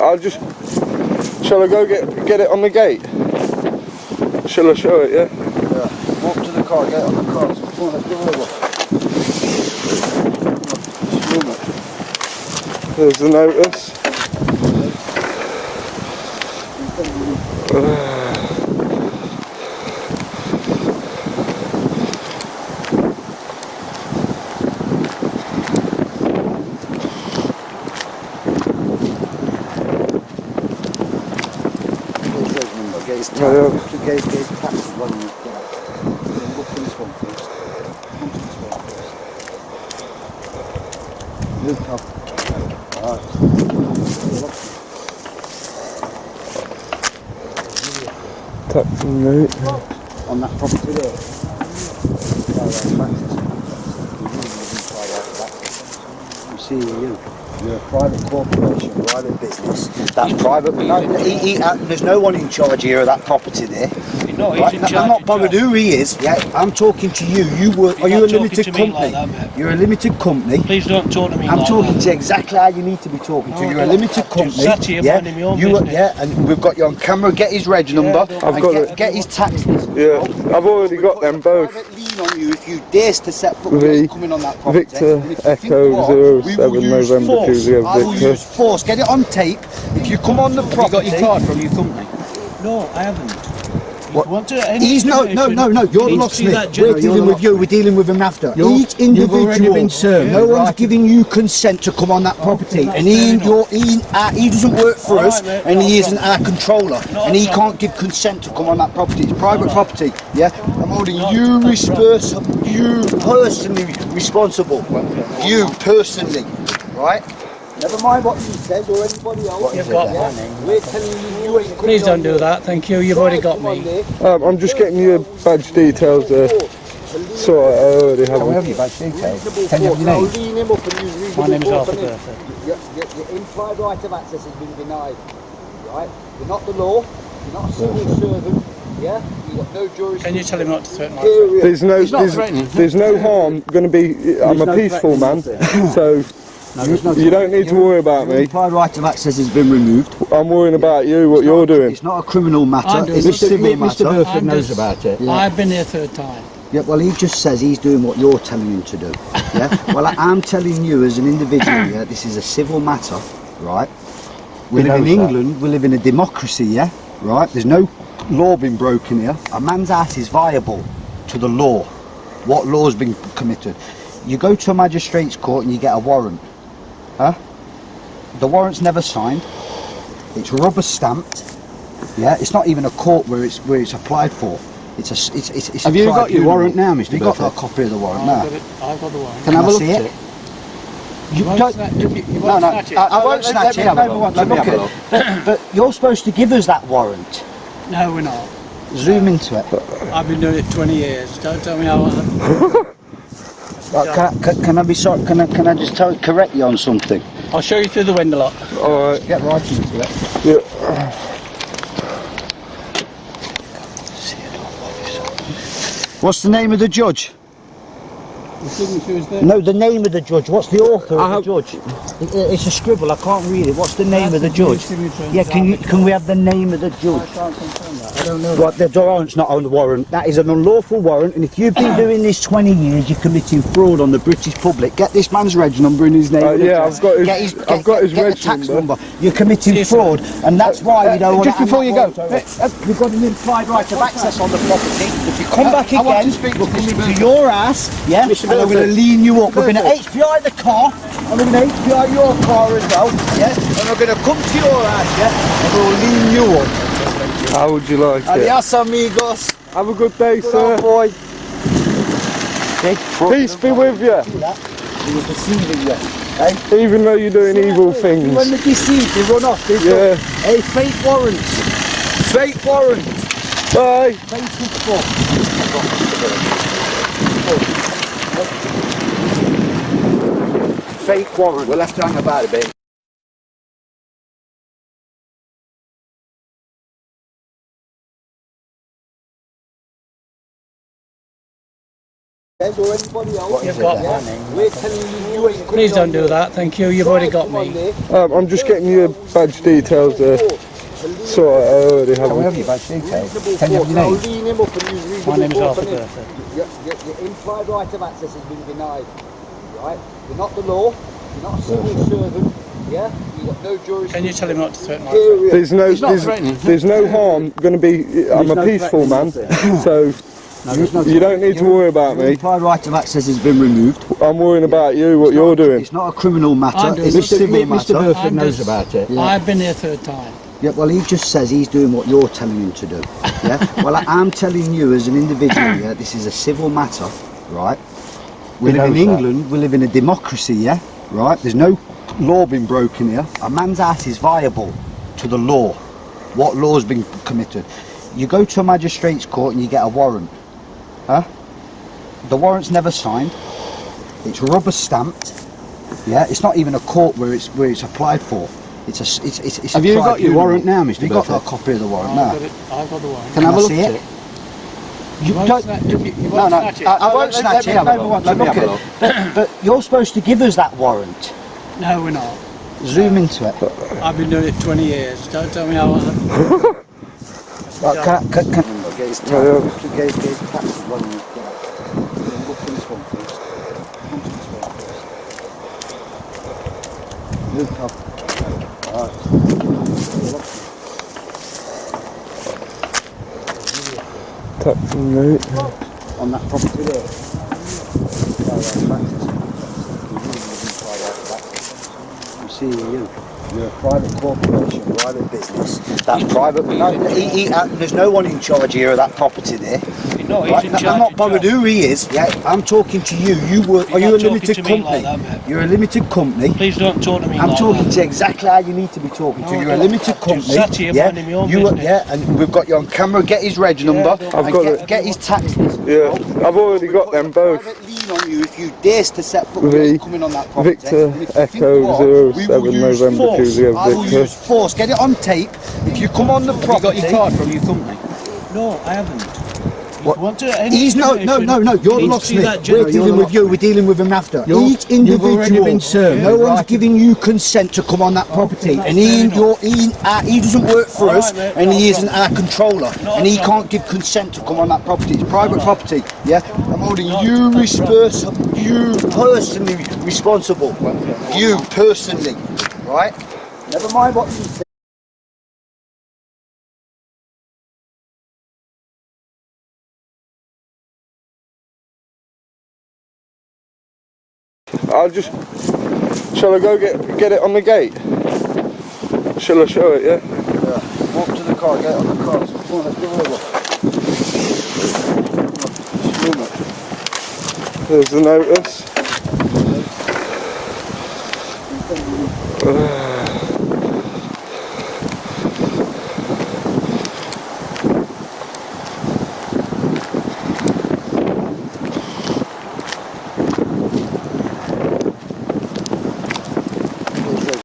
I'll just... Shall I go get it on the gate? Shall I show it, yeah? Yeah. Walk to the car, get on the car. Come on, let's go over. There's the notice. On that property there. You see, you're a private corporation, private business. That's private. No, there's no one in charge here of that property there. No, he's in charge. I'm not bothered who he is. Yeah, I'm talking to you. Are you a limited company? Like you're a limited company. Please don't talk to me. I'm talking to you exactly how you need to be talking to. You're a limited company. Sat here minding my own business. Yeah, and we've got you on camera. Get his reg number. I've got get his tax list. Yeah, I've already got them both. Lean on you if you dare to set foot coming on that property. Victor Echo 07 November 2 I will use force. Get it on tape. If you come on the property. You got your card from your company? No, I haven't. What? He's no. You're the locksmith. We're dealing with you. We're dealing with him after. Each individual. Been served. No one's giving you consent to come on that property, and he doesn't work for us, and he isn't our controller, and he can't give consent to come on that property. It's private property. Yeah, I'm holding you personally responsible. You personally, right? Never mind what he says or anybody else. You've got my name. We're telling you ain't. Please don't do that. Thank you. You've already got me. I'm just getting your badge details there. So I already have Can we have your badge details? Can you have your name? My name is Arthur Burford. Your implied right of access has been denied. Right? You're not the law. You're not a civil servant. Yeah? You've got no jurisdiction. Can you tell him not to threaten my friend? There's no harm going to be. I'm a peaceful man, so. You don't need to worry about me. The implied right of access has been removed. I'm worrying about you, what you're doing. It's not a criminal matter, it's a civil matter. Mr. Burford knows about it. Yeah. I've been here third time. Yeah, well, he just says he's doing what you're telling him to do. Yeah. Well, I'm telling you as an individual, yeah, this is a civil matter, right? We live in England, we live in a democracy, yeah, right? There's no law being broken here. A man's house is viable to the law. What law's been committed? You go to a magistrate's court and you get a warrant. Huh? The warrant's never signed. It's rubber stamped. Yeah, it's not even a court where it's applied for. It's Have you got your warrant now, Mr. You got a copy of the warrant now? I've got the warrant. Can I have a look at at it? You won't snatch it. I won't snatch it. Let me have a look. But you're supposed to give us that warrant. No, we're not. Zoom into it. I've been doing it 20 years. Don't tell me how. Can I be sorry? Can I just correct you on something? I'll show you through the window lock. All right. Get right into it. Yeah. What's the name of the judge? The signature is there. No, the name of the judge. What's the author of the judge? It's a scribble. I can't read it. What's the name of the judge? Yeah, can we have the name of the judge? I can't confirm that. I don't know. Right, the warrant's not on the warrant. That is an unlawful warrant, and if you've been doing this 20 years, you're committing fraud on the British public. Get this man's reg number and his name. Yeah, I've got his reg tax number. You're committing fraud, and that's why you don't want to. Just before you go, we've got an implied right of access on the property. If you come back again, we'll come into your ass. Yeah. And I'm going to lean you up. We're going to HPI the car. I'm going to HPI your car as well. Yeah. And we're going to come to your house. Yeah. And we'll lean you up. How would you like it? Adios, amigos. Have a good day, sir. Boy. Peace be with you. He was deceiving you. Hey? Even though you're doing evil things. When they're deceived, they run off. Yeah. Hey, fake warrants. Fake warrants. Bye. Fake warrant. We'll have to hang about a bit. Or anybody else. You've got We're telling you ain't coming Please don't on do there. that, thank you. You've already got me. I'm just getting your badge details there. So I already have Can we them. have your badge details? Can you have your name? Lean him up and use reasonable My name is force Arthur on him. Burford. Your implied right of access has been denied. Right? You're not the law. You're not a civil servant. Yeah? You've got no jurisdiction. Can you tell him not to threaten my friend? There's no harm going to be. I'm a peaceful man, so you don't need to worry about Your me. implied right of access has been removed. I'm worrying about you, what you're doing. It's not a criminal matter. I'm doing It's a it. civil Mr. matter. Burford knows about it. I've been here third time. Yeah, well, he just says he's doing what you're telling him to do. Yeah. Well, I'm telling you as an individual. Yeah, this is a civil matter, right? We live in England. We live in a democracy. Yeah, right. There's no law being broken here. A man's house is viable to the law. What law's been committed? You go to a magistrate's court and you get a warrant. Huh? The warrant's never signed. It's rubber stamped. Yeah. It's not even a court where it's applied for. It's a Have you got your tribunal. warrant now, Mr. Have you got Burford? a copy of the warrant I've now? got it. I've got the warrant. Can I have a look see at it? it? You won't don't. snatch- you No, won't no. snatch it. I won't snatch it. Let me have a look. But you're supposed to give us that warrant. No, we're not. Zoom into it. I've been doing it 20 years. Don't tell me how. Can get his tax. Get his tax when you get it. Look for this one first. Come to this one first. Look up. Tax and note. On that property there. You see, you're a private corporation, private business. That's private. No, there's no one in charge here of that property there. No, he's Right? in I'm charge not of bothered job. who he is. Yeah, I'm talking to you. Are you a not talking limited to me company? like that, mate. You're a limited company. Please don't talk to me I'm like talking that. to you exactly how you need to be talking to. No, You're a no, limited I've company. just sat here minding my own business. Yeah, and we've got you on camera. Get his reg number. don't- I've And got get, it. get his tax list. Yeah, I've already got them both. Private lien on you if you dare to set foot V, coming on that property. Victor And if you think Echo you are, we will 07 use November force. Juliet I will Victor. use force. Get it on tape. If you come on the Have you property. got your card from your company? No, I haven't. What? You want to, He's no. You're the locksmith. We're dealing with you. We're dealing with him after. Each you've already individual. been served. No one's giving you consent to come on that property, and he doesn't work for us, Alright, mate, and he no isn't our controller, No and he problem. can't give consent to come on that property. It's private property. Yeah, I'm holding you personally responsible. You personally, right? Never mind what you say. Shall I go get it on the gate? Shall I show it, yeah? Yeah. Walk to the car, get on the car. Come on, let's go over. There's the notice.